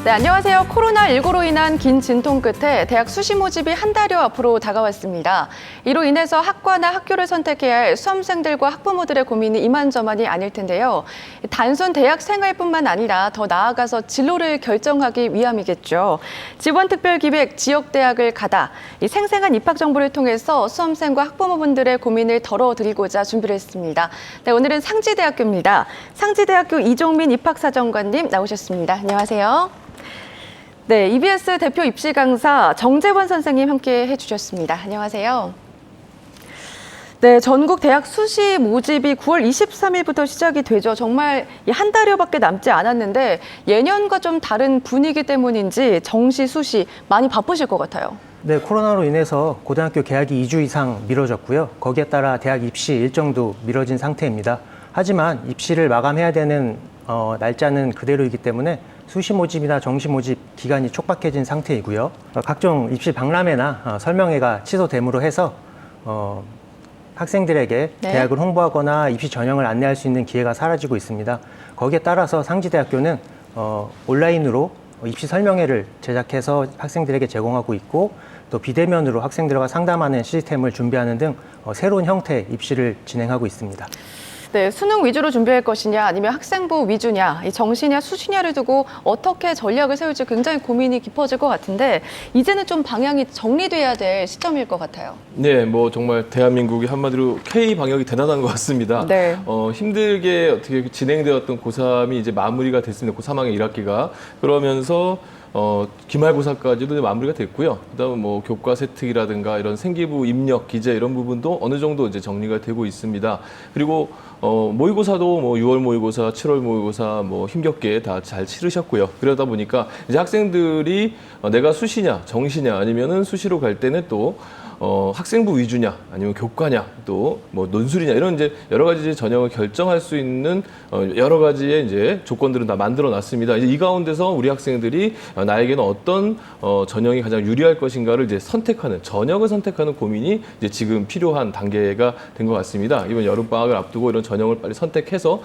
네, 안녕하세요. 코로나19로 인한 긴 진통 끝에 대학 수시 모집이 한 달여 앞으로 다가왔습니다. 이로 인해서 학과나 학교를 선택해야 할 수험생들과 학부모들의 고민이 이만저만이 아닐 텐데요. 단순 대학 생활뿐만 아니라 더 나아가서 진로를 결정하기 위함이겠죠. 지원특별기획 지역대학을 가다 이 생생한 입학 정보를 통해서 수험생과 학부모분들의 고민을 덜어드리고자 준비를 했습니다. 네, 오늘은 상지대학교입니다. 상지대학교 이종민 입학사정관님 나오셨습니다. 안녕하세요. 네, EBS 대표 입시 강사 정재원 선생님 함께 해주셨습니다. 안녕하세요. 네, 전국 대학 수시 모집이 9월 23일부터 시작이 되죠. 정말 한 달여밖에 남지 않았는데 예년과 좀 다른 분위기 때문인지 정시, 수시 많이 바쁘실 것 같아요. 네, 코로나로 인해서 고등학교 개학이 2주 이상 미뤄졌고요. 거기에 따라 대학 입시 일정도 미뤄진 상태입니다. 하지만 입시를 마감해야 되는 날짜는 그대로이기 때문에 수시 모집이나 정시 모집 기간이 촉박해진 상태이고요. 각종 입시 박람회나 설명회가 취소됨으로 해서 학생들에게 네. 대학을 홍보하거나 입시 전형을 안내할 수 있는 기회가 사라지고 있습니다. 거기에 따라서 상지대학교는 온라인으로 입시 설명회를 제작해서 학생들에게 제공하고 있고 또 비대면으로 학생들과 상담하는 시스템을 준비하는 등 새로운 형태의 입시를 진행하고 있습니다. 네, 수능 위주로 준비할 것이냐 아니면 학생부 위주냐, 이 정시냐 수시냐를 두고 어떻게 전략을 세울지 굉장히 고민이 깊어질 것 같은데 이제는 좀 방향이 정리돼야 될 시점일 것 같아요. 네, 뭐 정말 대한민국이 한마디로 K 방역이 대단한 것 같습니다. 네. 힘들게 어떻게 진행되었던 고3이 이제 마무리가 됐습니다. 고3학년 1학기가. 그러면서 기말고사까지도 마무리가 됐고요. 그다음에 뭐 교과 세특이라든가 이런 생기부 입력 기재 이런 부분도 어느 정도 이제 정리가 되고 있습니다. 그리고 모의고사도 뭐 6월 모의고사, 7월 모의고사 뭐 힘겹게 다 잘 치르셨고요. 그러다 보니까 이제 학생들이 내가 수시냐, 정시냐 아니면은 수시로 갈 때는 또 학생부 위주냐 아니면 교과냐 또 뭐 논술이냐 이런 이제 여러 가지 전형을 결정할 수 있는 여러 가지의 이제 조건들은 다 만들어 놨습니다. 이제 이 가운데서 우리 학생들이 나에게는 어떤 전형이 가장 유리할 것인가를 이제 선택하는 전형을 선택하는 고민이 이제 지금 필요한 단계가 된 것 같습니다. 이번 여름 방학을 앞두고 이런 전형을 빨리 선택해서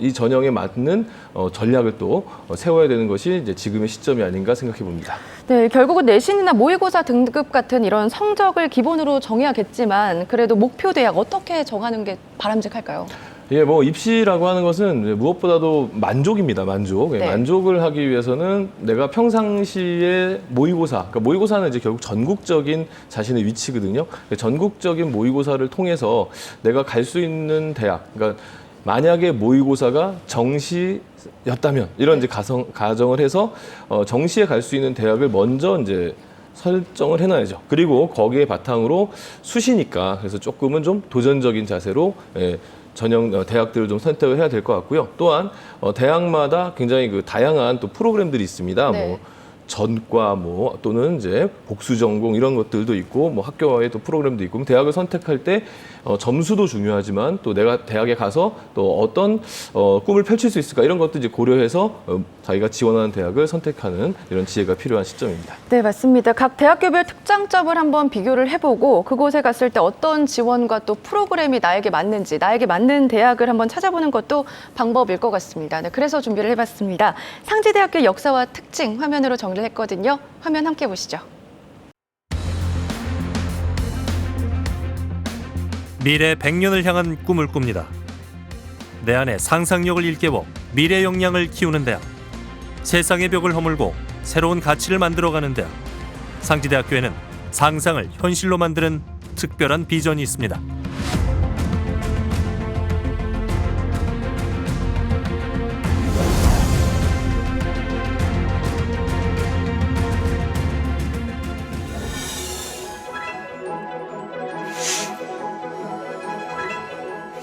이 전형에 맞는 전략을 또 세워야 되는 것이 이제 지금의 시점이 아닌가 생각해 봅니다. 네, 결국은 내신이나 모의고사 등급 같은 이런 성적을 기본으로 정해야겠지만 그래도 목표 대학 어떻게 정하는 게 바람직할까요? 예, 뭐 입시라고 하는 것은 무엇보다도 만족입니다. 만족. 네. 만족을 하기 위해서는 내가 평상시에 모의고사, 그러니까 모의고사는 이제 결국 전국적인 자신의 위치거든요. 전국적인 모의고사를 통해서 내가 갈 수 있는 대학, 그러니까 만약에 모의고사가 정시였다면 이런 이제 가정을 해서 정시에 갈 수 있는 대학을 먼저 이제 설정을 해놔야죠. 그리고 거기에 바탕으로 수시니까 그래서 조금은 좀 도전적인 자세로 전형 대학들을 좀 선택을 해야 될 것 같고요. 또한 대학마다 굉장히 그 다양한 또 프로그램들이 있습니다. 네. 뭐 전과 뭐 또는 이제 복수 전공 이런 것들도 있고 뭐 학교와의 또 프로그램도 있고 대학을 선택할 때 점수도 중요하지만 또 내가 대학에 가서 또 어떤 꿈을 펼칠 수 있을까 이런 것도 이제 고려해서 자기가 지원하는 대학을 선택하는 이런 지혜가 필요한 시점입니다. 네, 맞습니다. 각 대학교별 특장점을 한번 비교를 해보고 그곳에 갔을 때 어떤 지원과 또 프로그램이 나에게 맞는지 나에게 맞는 대학을 한번 찾아보는 것도 방법일 것 같습니다. 네, 그래서 준비를 해봤습니다. 상지대학교 역사와 특징 화면으로 정리를 했거든요. 화면 함께 보시죠. 미래 100년을 향한 꿈을 꿉니다. 내 안에 상상력을 일깨워 미래 역량을 키우는 대학. 세상의 벽을 허물고 새로운 가치를 만들어가는 대학. 상지대학교에는 상상을 현실로 만드는 특별한 비전이 있습니다.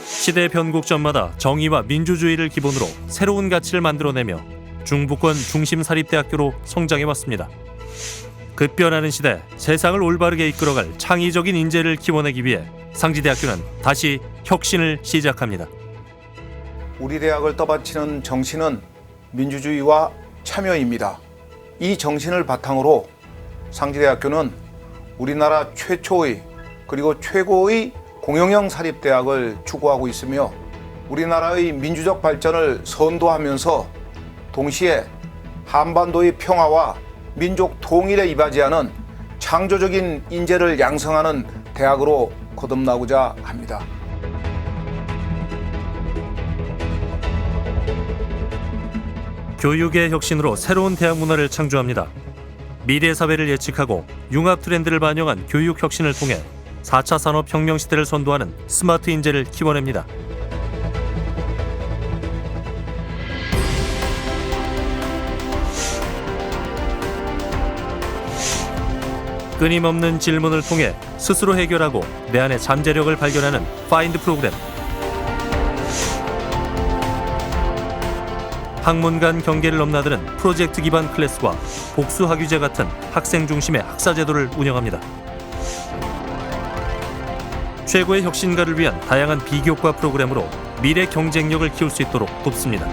시대 변곡점마다 정의와 민주주의를 기본으로 새로운 가치를 만들어내며 중부권 중심 사립대학교로 성장해왔습니다. 급변하는 시대, 세상을 올바르게 이끌어갈 창의적인 인재를 키워내기 위해 상지대학교는 다시 혁신을 시작합니다. 우리 대학을 떠받치는 정신은 민주주의와 참여입니다. 이 정신을 바탕으로 상지대학교는 우리나라 최초의 그리고 최고의 공영형 사립대학을 추구하고 있으며 우리나라의 민주적 발전을 선도하면서 동시에 한반도의 평화와 민족 통일에 이바지하는 창조적인 인재를 양성하는 대학으로 거듭나고자 합니다. 교육의 혁신으로 새로운 대학 문화를 창조합니다. 미래 사회를 예측하고 융합 트렌드를 반영한 교육 혁신을 통해 4차 산업혁명 시대를 선도하는 스마트 인재를 키워냅니다. 끊임없는 질문을 통해 스스로 해결하고 내 안의 잠재력을 발견하는 파인드 프로그램. 학문 간 경계를 넘나드는 프로젝트 기반 클래스와 복수 학위제 같은 학생 중심의 학사 제도를 운영합니다. 최고의 혁신가를 위한 다양한 비교과 프로그램으로 미래 경쟁력을 키울 수 있도록 돕습니다.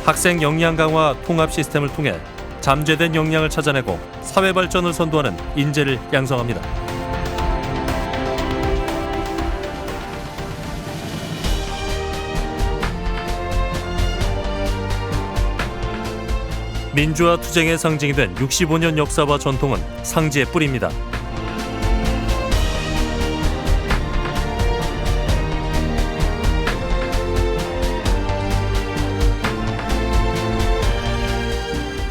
학생 역량 강화 통합 시스템을 통해 잠재된 역량을 찾아내고 사회 발전을 선도하는 인재를 양성합니다. 민주화 투쟁의 상징이 된 65년 역사와 전통은 상지의 뿌리입니다.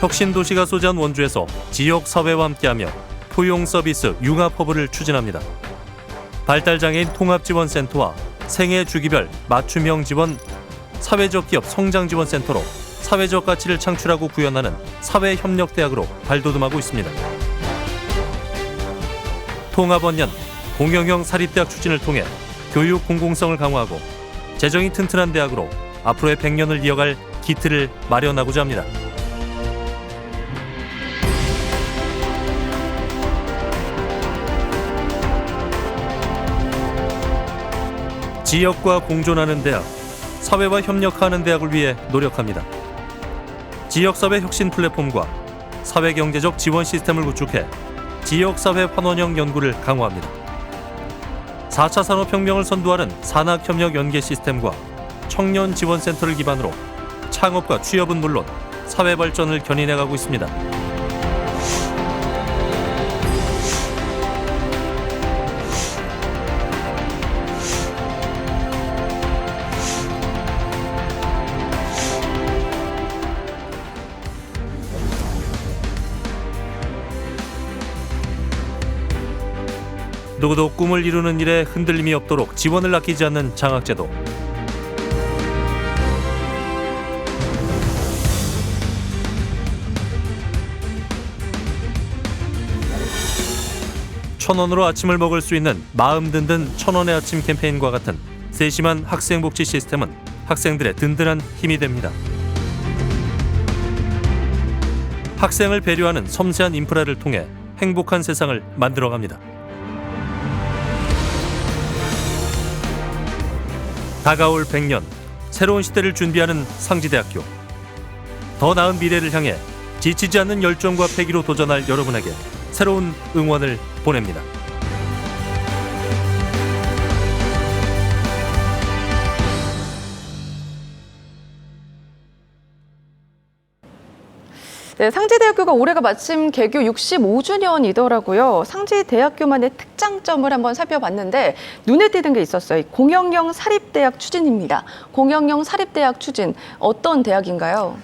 혁신도시가 소재한 원주에서 지역사회와 함께하며 포용 서비스 융합허브를 추진합니다. 발달장애인 통합지원센터와 생애 주기별 맞춤형 지원 사회적 기업 성장지원센터로 사회적 가치를 창출하고 구현하는 사회협력대학으로 발돋움하고 있습니다. 통합원년 공영형 사립대학 추진을 통해 교육 공공성을 강화하고 재정이 튼튼한 대학으로 앞으로의 100년을 이어갈 기틀을 마련하고자 합니다. 지역과 공존하는 대학, 사회와 협력하는 대학을 위해 노력합니다. 지역사회 혁신 플랫폼과 사회경제적 지원 시스템을 구축해 지역사회 환원형 연구를 강화합니다. 4차 산업혁명을 선도하는 산학협력 연계 시스템과 청년 지원센터를 기반으로 창업과 취업은 물론 사회 발전을 견인해가고 있습니다. 누구도 꿈을 이루는 일에 흔들림이 없도록 지원을 아끼지 않는 장학제도. 천원으로 아침을 먹을 수 있는 마음 든든 천원의 아침 캠페인과 같은 세심한 학생복지 시스템은 학생들의 든든한 힘이 됩니다. 학생을 배려하는 섬세한 인프라를 통해 행복한 세상을 만들어갑니다. 다가올 100년, 새로운 시대를 준비하는 상지대학교. 더 나은 미래를 향해 지치지 않는 열정과 패기로 도전할 여러분에게 새로운 응원을 보냅니다. 네, 상지대학교가 올해가 마침 개교 65주년이더라고요. 상지대학교만의 특장점을 한번 살펴봤는데 눈에 띄는 게 있었어요. 공영형 사립대학 추진입니다. 공영형 사립대학 추진, 어떤 대학인가요?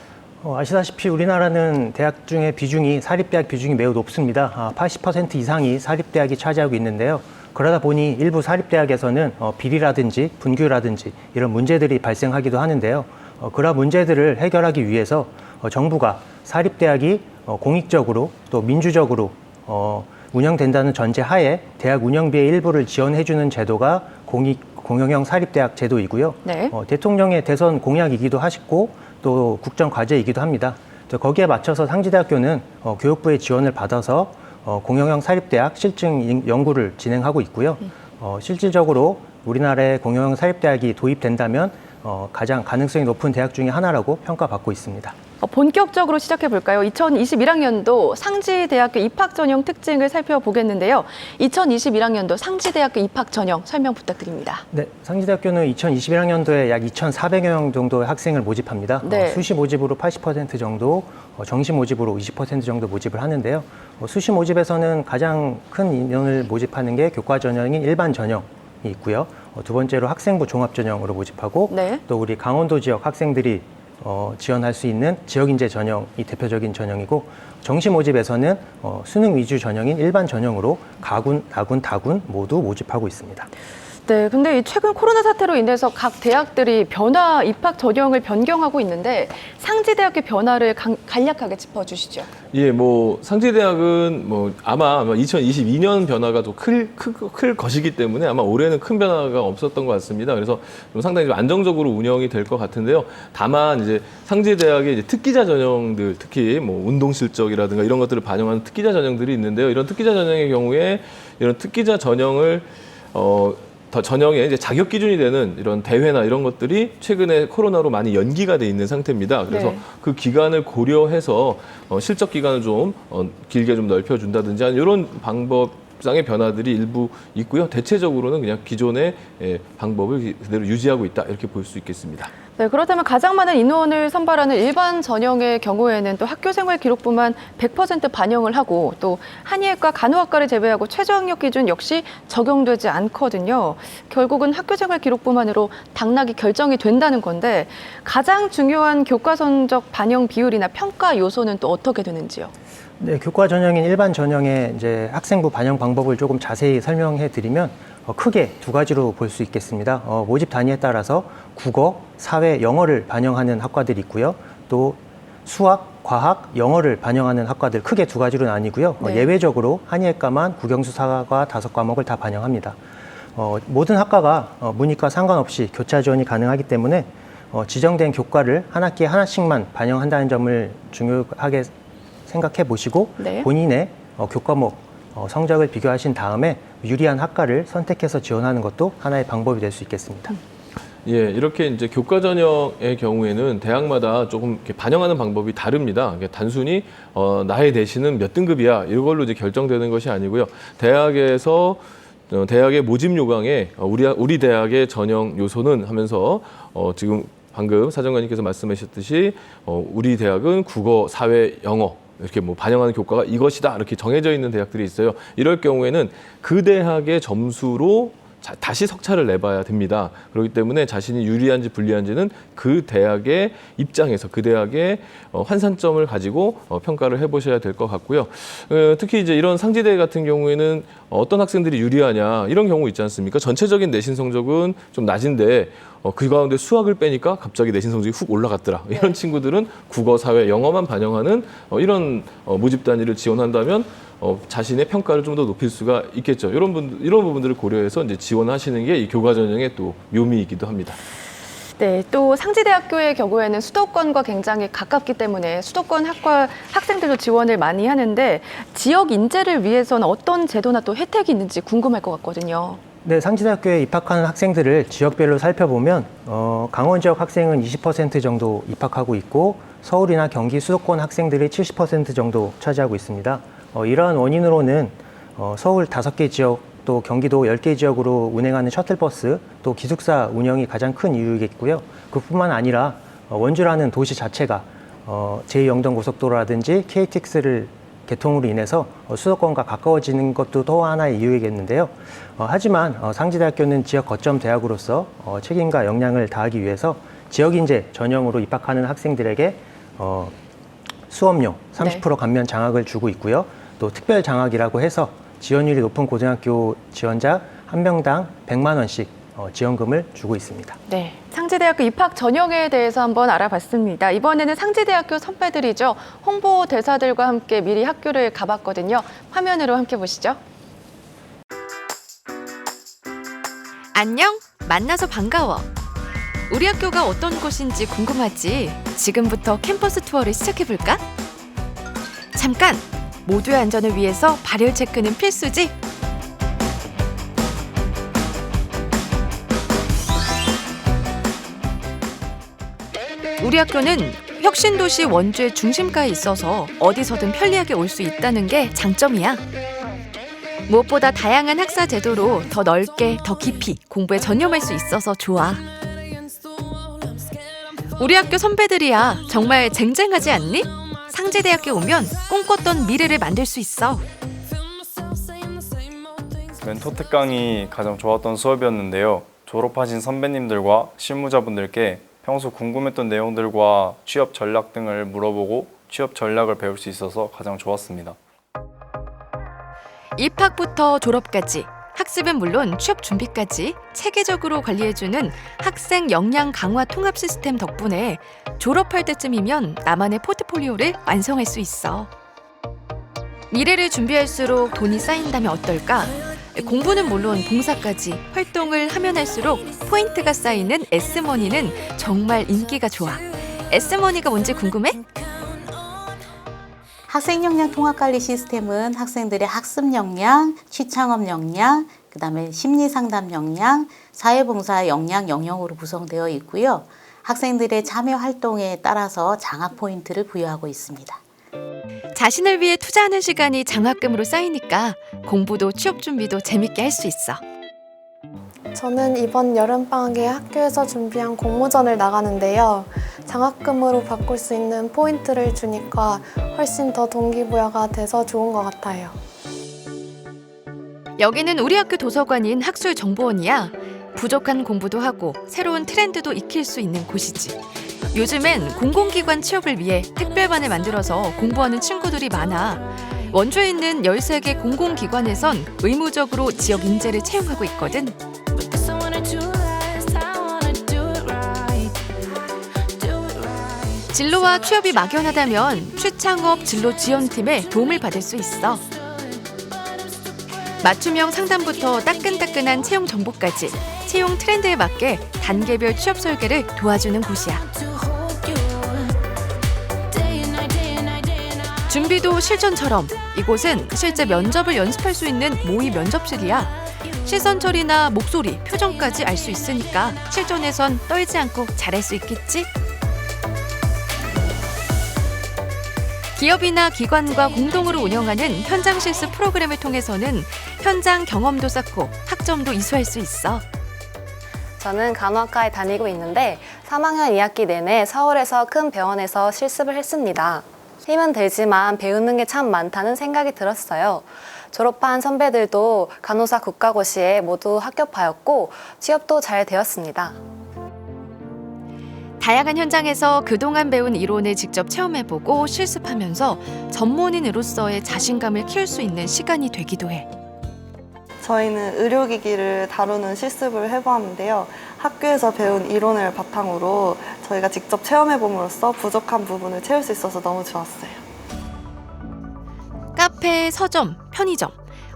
아시다시피 우리나라는 대학 중에 사립대학 비중이 매우 높습니다. 80% 이상이 사립대학이 차지하고 있는데요. 그러다 보니 일부 사립대학에서는 비리라든지 분규라든지 이런 문제들이 발생하기도 하는데요. 그런 문제들을 해결하기 위해서 정부가 사립대학이 공익적으로 또 민주적으로 운영된다는 전제 하에 대학 운영비의 일부를 지원해주는 제도가 공영형 사립대학 제도이고요. 네. 대통령의 대선 공약이기도 하시고 또 국정과제이기도 합니다. 거기에 맞춰서 상지대학교는 교육부의 지원을 받아서 공영형 사립대학 실증 연구를 진행하고 있고요. 실질적으로 우리나라의 공영형 사립대학이 도입된다면 가장 가능성이 높은 대학 중에 하나라고 평가받고 있습니다. 본격적으로 시작해 볼까요? 2021학년도 상지대학교 입학 전형 특징을 살펴보겠는데요. 2021학년도 상지대학교 입학 전형 설명 부탁드립니다. 네, 상지대학교는 2021학년도에 약 2,400여 명 정도의 학생을 모집합니다. 네. 수시 모집으로 80% 정도, 정시 모집으로 20% 정도 모집을 하는데요. 수시 모집에서는 가장 큰 인원을 모집하는 게 교과 전형인 일반 전형이 있고요. 두 번째로 학생부 종합 전형으로 모집하고 네. 또 우리 강원도 지역 학생들이 지원할 수 있는 지역인재 전형이 대표적인 전형이고, 정시 모집에서는 수능 위주 전형인 일반 전형으로 가군, 나군, 다군 모두 모집하고 있습니다. 네, 근데 이 최근 코로나 사태로 인해서 각 대학들이 입학 전형을 변경하고 있는데 상지대학교 변화를 간략하게 짚어주시죠. 예, 뭐 상지대학은 뭐 아마 2022년 변화가 더 클 것이기 때문에 아마 올해는 큰 변화가 없었던 것 같습니다. 그래서 좀 상당히 좀 안정적으로 운영이 될 것 같은데요. 다만 이제 상지대학의 이제 특기자 전형들, 특히 뭐 운동 실적이라든가 이런 것들을 반영하는 특기자 전형들이 있는데요. 이런 특기자 전형의 경우에 이런 특기자 전형을 더 전형의 이제 자격 기준이 되는 이런 대회나 이런 것들이 최근에 코로나로 많이 연기가 돼 있는 상태입니다. 그래서 네. 그 기간을 고려해서 실적 기간을 좀 길게 좀 넓혀준다든지 하는 이런 방법상의 변화들이 일부 있고요. 대체적으로는 그냥 기존의 방법을 그대로 유지하고 있다 이렇게 볼 수 있겠습니다. 네, 그렇다면 가장 많은 인원을 선발하는 일반 전형의 경우에는 또 학교 생활 기록부만 100% 반영을 하고 또 한의학과 간호학과를 제외하고 최저학력 기준 역시 적용되지 않거든요. 결국은 학교 생활 기록부만으로 당락이 결정이 된다는 건데 가장 중요한 교과 성적 반영 비율이나 평가 요소는 또 어떻게 되는지요? 네, 교과 전형인 일반 전형의 이제 학생부 반영 방법을 조금 자세히 설명해 드리면 크게 두 가지로 볼 수 있겠습니다. 모집 단위에 따라서 국어, 사회, 영어를 반영하는 학과들이 있고요. 또 수학, 과학, 영어를 반영하는 학과들 크게 두 가지로 나뉘고요. 네. 예외적으로 한의학과만 국영수사과 5과목을 다 반영합니다. 모든 학과가 문이과 상관없이 교차 지원이 가능하기 때문에 지정된 교과를 한 학기에 하나씩만 반영한다는 점을 중요하게 생각해 보시고 네. 본인의 교과목 성적을 비교하신 다음에 유리한 학과를 선택해서 지원하는 것도 하나의 방법이 될 수 있겠습니다. 예, 이렇게 이제 교과 전형의 경우에는 대학마다 조금 이렇게 반영하는 방법이 다릅니다. 이게 단순히 나의 내신은 몇 등급이야 이걸로 이제 결정되는 것이 아니고요. 대학에서 대학의 모집 요강에 우리 대학의 전형 요소는 하면서 지금 방금 사정관님께서 말씀하셨듯이 우리 대학은 국어, 사회, 영어 이렇게 뭐 반영하는 교과가 이것이다 이렇게 정해져 있는 대학들이 있어요. 이럴 경우에는 그 대학의 점수로 다시 석차를 내봐야 됩니다. 그렇기 때문에 자신이 유리한지 불리한지는 그 대학의 입장에서 그 대학의 환산점을 가지고 평가를 해보셔야 될 것 같고요. 특히 이제 이런 상지대 같은 경우에는 어떤 학생들이 유리하냐 이런 경우 있지 않습니까? 전체적인 내신 성적은 좀 낮은데 그 가운데 수학을 빼니까 갑자기 내신 성적이 훅 올라갔더라. 이런 친구들은 국어, 사회, 영어만 반영하는 이런 모집 단위를 지원한다면 자신의 평가를 좀 더 높일 수가 있겠죠. 이런 부분들을 고려해서 이제 지원하시는 게 이 교과 전형의 또 묘미이기도 합니다. 네, 또 상지대학교의 경우에는 수도권과 굉장히 가깝기 때문에 수도권 학과 학생들도 지원을 많이 하는데 지역 인재를 위해서는 어떤 제도나 또 혜택이 있는지 궁금할 것 같거든요. 네, 상지대학교에 입학하는 학생들을 지역별로 살펴보면 강원 지역 학생은 20% 정도 입학하고 있고 서울이나 경기 수도권 학생들이 70% 정도 차지하고 있습니다. 이러한 원인으로는 서울 5개 지역 또 경기도 10개 지역으로 운행하는 셔틀버스 또 기숙사 운영이 가장 큰 이유이겠고요. 그뿐만 아니라 원주라는 도시 자체가 제2영동고속도로라든지 KTX를 개통으로 인해서 수도권과 가까워지는 것도 또 하나의 이유이겠는데요. 하지만 상지대학교는 지역 거점 대학으로서 책임과 역량을 다하기 위해서 지역인재 전형으로 입학하는 학생들에게 수업료 30% 감면 장학을 주고 있고요. 또 특별 장학이라고 해서 지원율이 높은 고등학교 지원자 한 명당 100만 원씩 지원금을 주고 있습니다. 네, 상지대학교 입학 전형에 대해서 한번 알아봤습니다. 이번에는 상지대학교 선배들이죠. 홍보대사들과 함께 미리 학교를 가봤거든요. 화면으로 함께 보시죠. 안녕, 만나서 반가워. 우리 학교가 어떤 곳인지 궁금하지? 지금부터 캠퍼스 투어를 시작해볼까? 잠깐! 모두의 안전을 위해서 발열 체크는 필수지? 우리 학교는 혁신도시 원주의 중심가에 있어서 어디서든 편리하게 올 수 있다는 게 장점이야. 무엇보다 다양한 학사 제도로 더 넓게, 더 깊이 공부에 전념할 수 있어서 좋아. 우리 학교 선배들이야 정말 쟁쟁하지 않니? 상지대학교 오면 꿈꿨던 미래를 만들 수 있어. 멘토 특강이 가장 좋았던 수업이었는데요. 졸업하신 선배님들과 실무자분들께 평소 궁금했던 내용들과 취업 전략 등을 물어보고 취업 전략을 배울 수 있어서 가장 좋았습니다. 입학부터 졸업까지, 학습은 물론 취업 준비까지 체계적으로 관리해주는 학생 역량 강화 통합 시스템 덕분에 졸업할 때쯤이면 나만의 포트폴리오를 완성할 수 있어. 미래를 준비할수록 돈이 쌓인다면 어떨까? 공부는 물론 봉사까지 활동을 하면 할수록 포인트가 쌓이는 S머니는 정말 인기가 좋아. S머니가 뭔지 궁금해? 학생 역량 통합관리 시스템은 학생들의 학습 역량, 취창업 역량, 그다음에 심리 상담 역량, 사회봉사 역량 영역으로 구성되어 있고요. 학생들의 참여 활동에 따라서 장학 포인트를 부여하고 있습니다. 자신을 위해 투자하는 시간이 장학금으로 쌓이니까 공부도 취업 준비도 재밌게 할 수 있어. 저는 이번 여름방학에 학교에서 준비한 공모전을 나가는데요. 장학금으로 바꿀 수 있는 포인트를 주니까 훨씬 더 동기부여가 돼서 좋은 것 같아요. 여기는 우리 학교 도서관인 학술정보원이야. 부족한 공부도 하고 새로운 트렌드도 익힐 수 있는 곳이지. 요즘엔 공공기관 취업을 위해 특별반을 만들어서 공부하는 친구들이 많아. 원주에 있는 13개 공공기관에선 의무적으로 지역 인재를 채용하고 있거든. 진로와 취업이 막연하다면 취창업 진로 지원팀에 도움을 받을 수 있어. 맞춤형 상담부터 따끈따끈한 채용 정보까지 채용 트렌드에 맞게 단계별 취업 설계를 도와주는 곳이야. 준비도 실전처럼 이곳은 실제 면접을 연습할 수 있는 모의 면접실이야. 시선 처리나 목소리, 표정까지 알 수 있으니까 실전에선 떨지 않고 잘할 수 있겠지? 기업이나 기관과 공동으로 운영하는 현장 실습 프로그램을 통해서는 현장 경험도 쌓고 학점도 이수할 수 있어. 저는 간호학과에 다니고 있는데 3학년 2학기 내내 서울에서 큰 병원에서 실습을 했습니다. 힘은 들지만 배우는 게 참 많다는 생각이 들었어요. 졸업한 선배들도 간호사 국가고시에 모두 합격하였고 취업도 잘 되었습니다. 다양한 현장에서 그동안 배운 이론을 직접 체험해보고 실습하면서 전문인으로서의 자신감을 키울 수 있는 시간이 되기도 해. 저희는 의료기기를 다루는 실습을 해보았는데요. 학교에서 배운 이론을 바탕으로 저희가 직접 체험해봄으로써 부족한 부분을 채울 수 있어서 너무 좋았어요. 카페, 서점, 편의점.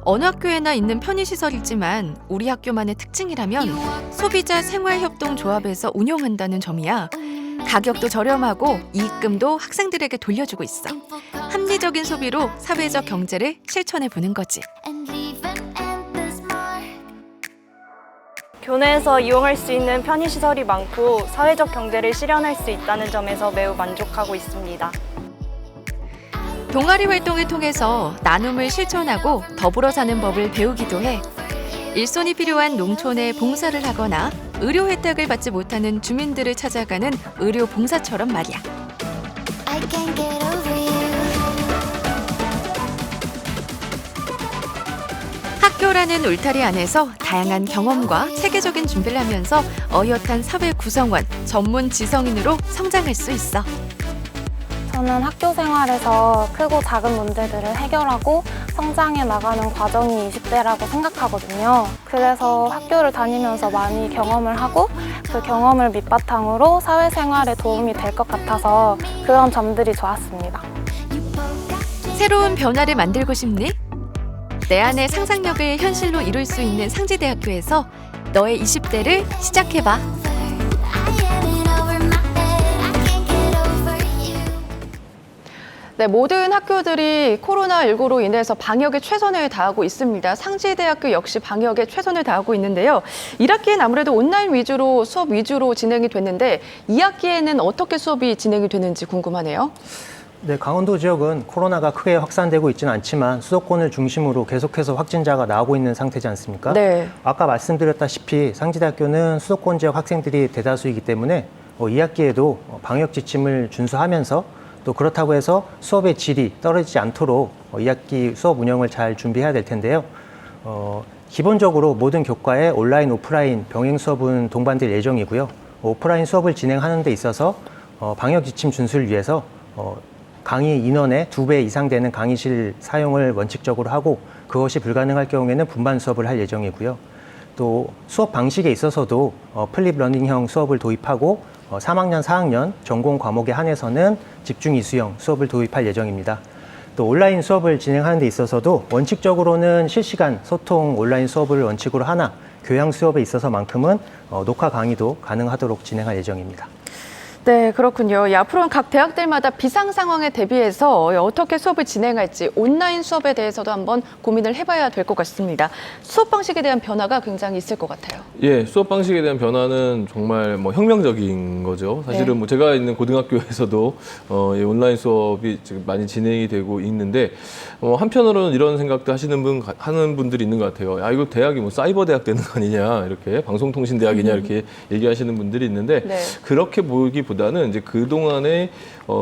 어느 학교에나 있는 편의시설이지만 우리 학교만의 특징이라면 소비자 생활협동조합에서 운영한다는 점이야. 가격도 저렴하고 이익금도 학생들에게 돌려주고 있어. 합리적인 소비로 사회적 경제를 실천해보는 거지. 교내에서 이용할 수 있는 편의시설이 많고 사회적 경제를 실현할 수 있다는 점에서 매우 만족하고 있습니다. 동아리 활동을 통해서 나눔을 실천하고 더불어 사는 법을 배우기도 해. 일손이 필요한 농촌에 봉사를 하거나 의료 혜택을 받지 못하는 주민들을 찾아가는 의료 봉사처럼 말이야. 학교라는 울타리 안에서 다양한 경험과 체계적인 준비를 하면서 어엿한 사회 구성원, 전문 지성인으로 성장할 수 있어. 저는 학교 생활에서 크고 작은 문제들을 해결하고 성장해 나가는 과정이 20대라고 생각하거든요. 그래서 학교를 다니면서 많이 경험을 하고 그 경험을 밑바탕으로 사회생활에 도움이 될 것 같아서 그런 점들이 좋았습니다. 새로운 변화를 만들고 싶니? 내 안의 상상력을 현실로 이룰 수 있는 상지대학교에서 너의 20대를 시작해봐. 네, 모든 학교들이 코로나19로 인해서 방역에 최선을 다하고 있습니다. 상지대학교 역시 방역에 최선을 다하고 있는데요. 1학기엔 아무래도 온라인 위주로 수업 위주로 진행이 됐는데 2학기에는 어떻게 수업이 진행이 되는지 궁금하네요. 네, 강원도 지역은 코로나가 크게 확산되고 있지는 않지만 수도권을 중심으로 계속해서 확진자가 나오고 있는 상태지 않습니까? 네. 아까 말씀드렸다시피 상지대학교는 수도권 지역 학생들이 대다수이기 때문에 2학기에도 방역 지침을 준수하면서 또 그렇다고 해서 수업의 질이 떨어지지 않도록 2학기 수업 운영을 잘 준비해야 될 텐데요. 기본적으로 모든 교과에 온라인, 오프라인 병행 수업은 동반될 예정이고요. 오프라인 수업을 진행하는 데 있어서 방역 지침 준수를 위해서 강의 인원의 2배 이상 되는 강의실 사용을 원칙적으로 하고 그것이 불가능할 경우에는 분반 수업을 할 예정이고요. 또 수업 방식에 있어서도 플립 러닝형 수업을 도입하고 3학년, 4학년 전공 과목에 한해서는 집중 이수형 수업을 도입할 예정입니다. 또 온라인 수업을 진행하는 데 있어서도 원칙적으로는 실시간 소통 온라인 수업을 원칙으로 하나 교양 수업에 있어서만큼은 녹화 강의도 가능하도록 진행할 예정입니다. 네, 그렇군요. 앞으로는 각 대학들마다 비상 상황에 대비해서 어떻게 수업을 진행할지 온라인 수업에 대해서도 한번 고민을 해봐야 될 것 같습니다. 수업 방식에 대한 변화가 굉장히 있을 것 같아요. 예, 수업 방식에 대한 변화는 정말 혁명적인 거죠. 사실은 네. 제가 있는 고등학교에서도 이 온라인 수업이 지금 많이 진행이 되고 있는데 한편으로는 이런 생각도 하는 분들이 있는 것 같아요. 이거 대학이 사이버 대학 되는 거 아니냐, 이렇게 방송통신대학이냐 이렇게 얘기하시는 분들이 있는데 네. 그렇게 보기보다는 이제 그 동안에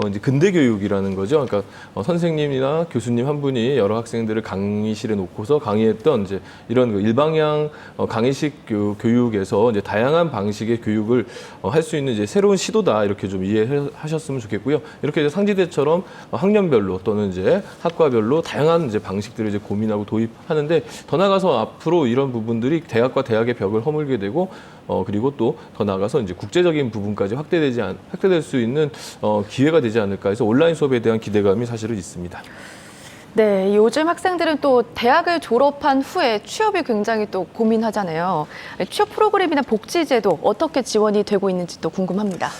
이제 근대 교육이라는 거죠. 그러니까 선생님이나 교수님 한 분이 여러 학생들을 강의실에 놓고서 강의했던 이제 이런 일방향 강의식 교육에서 이제 다양한 방식의 교육을 할 수 있는 이제 새로운 시도다, 이렇게 좀 이해하셨으면 좋겠고요. 이렇게 이제 상지대처럼 학년별로 또는 이제 학과별로 다양한 이제 방식들을 이제 고민하고 도입하는데 더 나아가서 앞으로 이런 부분들이 대학과 대학의 벽을 허물게 되고 그리고 또 더 나아가서 이제 국제적인 부분까지 확대될 수 있는 기회가 되지 않을까 해서 온라인 수업에 대한 기대감이 사실은 있습니다. 네, 요즘 학생들은 또 대학을 졸업한 후에 취업이 굉장히 또 고민하잖아요. 취업 프로그램이나 복지제도 어떻게 지원이 되고 있는지 또 궁금합니다.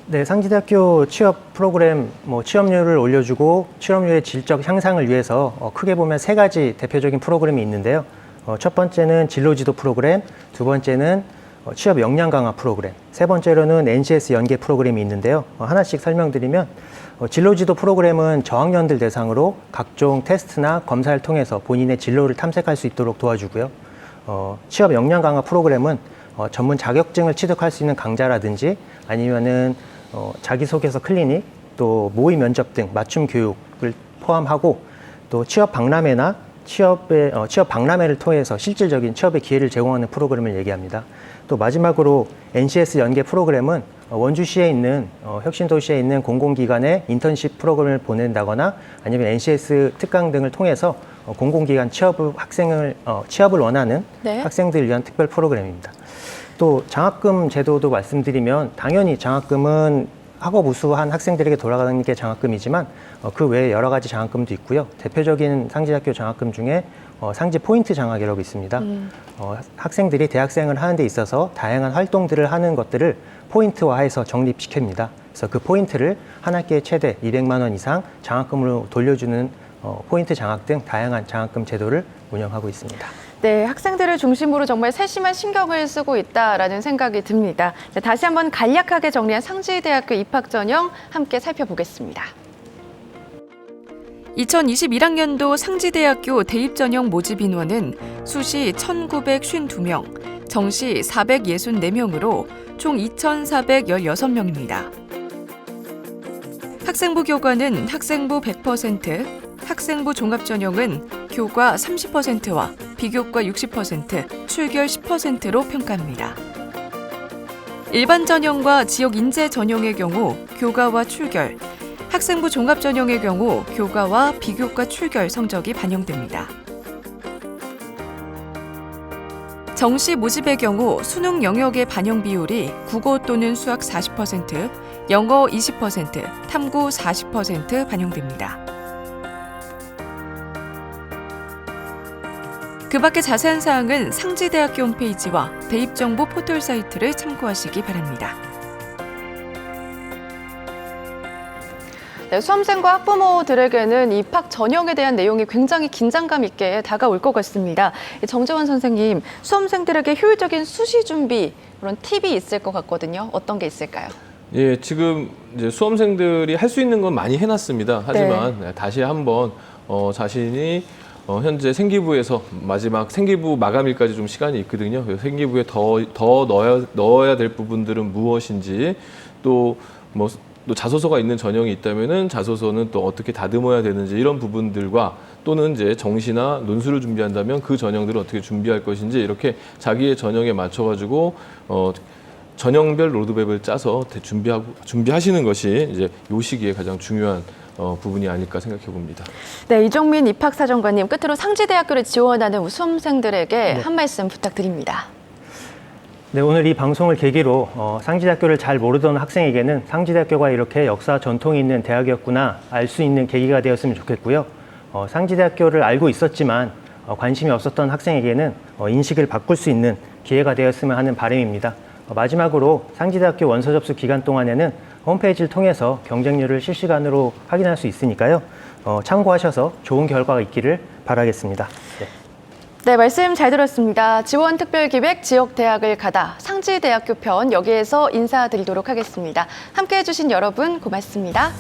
네, 상지대학교 취업 프로그램 취업률을 올려주고 취업률의 질적 향상을 위해서 크게 보면 3가지 대표적인 프로그램이 있는데요. 첫 번째는 진로지도 프로그램, 두 번째는 취업 역량 강화 프로그램, 세 번째로는 NCS 연계 프로그램이 있는데요. 하나씩 설명드리면 진로지도 프로그램은 저학년들 대상으로 각종 테스트나 검사를 통해서 본인의 진로를 탐색할 수 있도록 도와주고요. 취업 역량 강화 프로그램은 전문 자격증을 취득할 수 있는 강좌라든지 아니면은 자기소개서 클리닉, 또 모의 면접 등 맞춤 교육을 포함하고 또 취업 박람회나 취업 박람회를 통해서 실질적인 취업의 기회를 제공하는 프로그램을 얘기합니다. 또 마지막으로 NCS 연계 프로그램은 원주시에 있는 혁신도시에 있는 공공기관에 인턴십 프로그램을 보낸다거나 아니면 NCS 특강 등을 통해서 공공기관 취업을 원하는 네. 학생들을 위한 특별 프로그램입니다. 또 장학금 제도도 말씀드리면 당연히 장학금은 학업 우수한 학생들에게 돌아가는 게 장학금이지만 그 외에 여러 가지 장학금도 있고요. 대표적인 상지대학교 장학금 중에 상지 포인트 장학이라고 있습니다. 학생들이 대학생을 하는 데 있어서 다양한 활동들을 하는 것들을 포인트화해서 적립시킵니다. 그래서 그 포인트를 한 학기에 최대 200만 원 이상 장학금으로 돌려주는 포인트 장학 등 다양한 장학금 제도를 운영하고 있습니다. 네, 학생들을 중심으로 정말 세심한 신경을 쓰고 있다라는 생각이 듭니다. 네, 다시 한번 간략하게 정리한 상지대학교 입학 전형 함께 살펴보겠습니다. 2021학년도 상지대학교 대입 전형 모집 인원은 수시 1,952명, 정시 464명으로 총 2,416명입니다. 학생부 교과는 학생부 100%, 학생부 종합 전형은 교과 30%와 비교과 60%, 출결 10%로 평가합니다. 일반 전형과 지역 인재 전형의 경우 교과와 출결, 학생부 종합 전형의 경우 교과와 비교과 출결 성적이 반영됩니다. 정시 모집의 경우 수능 영역의 반영 비율이 국어 또는 수학 40%, 영어 20%, 탐구 40% 반영됩니다. 그 밖의 자세한 사항은 상지대학교 홈페이지와 대입정보 포털 사이트를 참고하시기 바랍니다. 네, 수험생과 학부모들에게는 입학 전형에 대한 내용이 굉장히 긴장감 있게 다가올 것 같습니다. 정재원 선생님, 수험생들에게 효율적인 수시 준비 그런 팁이 있을 것 같거든요. 어떤 게 있을까요? 예, 지금 이제 수험생들이 할 수 있는 건 많이 해놨습니다. 하지만 다시 한번 자신이 현재 생기부에서 마지막 생기부 마감일까지 좀 시간이 있거든요. 그래서 생기부에 더 넣어야 될 부분들은 무엇인지 또 자소서가 있는 전형이 있다면은 자소서는 또 어떻게 다듬어야 되는지 이런 부분들과 또는 이제 정시나 논술을 준비한다면 그 전형들을 어떻게 준비할 것인지 이렇게 자기의 전형에 맞춰가지고 전형별 로드맵을 짜서 준비하시는 것이 이제 요 시기에 가장 중요한 부분이 아닐까 생각해 봅니다. 네, 이정민 입학사정관님, 끝으로 상지대학교를 지원하는 수험생들에게 한 말씀 부탁드립니다. 네, 오늘 이 방송을 계기로 상지대학교를 잘 모르던 학생에게는 상지대학교가 이렇게 역사 전통이 있는 대학이었구나 알 수 있는 계기가 되었으면 좋겠고요. 상지대학교를 알고 있었지만 관심이 없었던 학생에게는 인식을 바꿀 수 있는 기회가 되었으면 하는 바람입니다. 마지막으로 상지대학교 원서 접수 기간 동안에는 홈페이지를 통해서 경쟁률을 실시간으로 확인할 수 있으니까요. 참고하셔서 좋은 결과가 있기를 바라겠습니다. 네, 말씀 잘 들었습니다. 지원 특별기획 지역대학을 가다 상지대학교 편 여기에서 인사드리도록 하겠습니다. 함께해 주신 여러분 고맙습니다.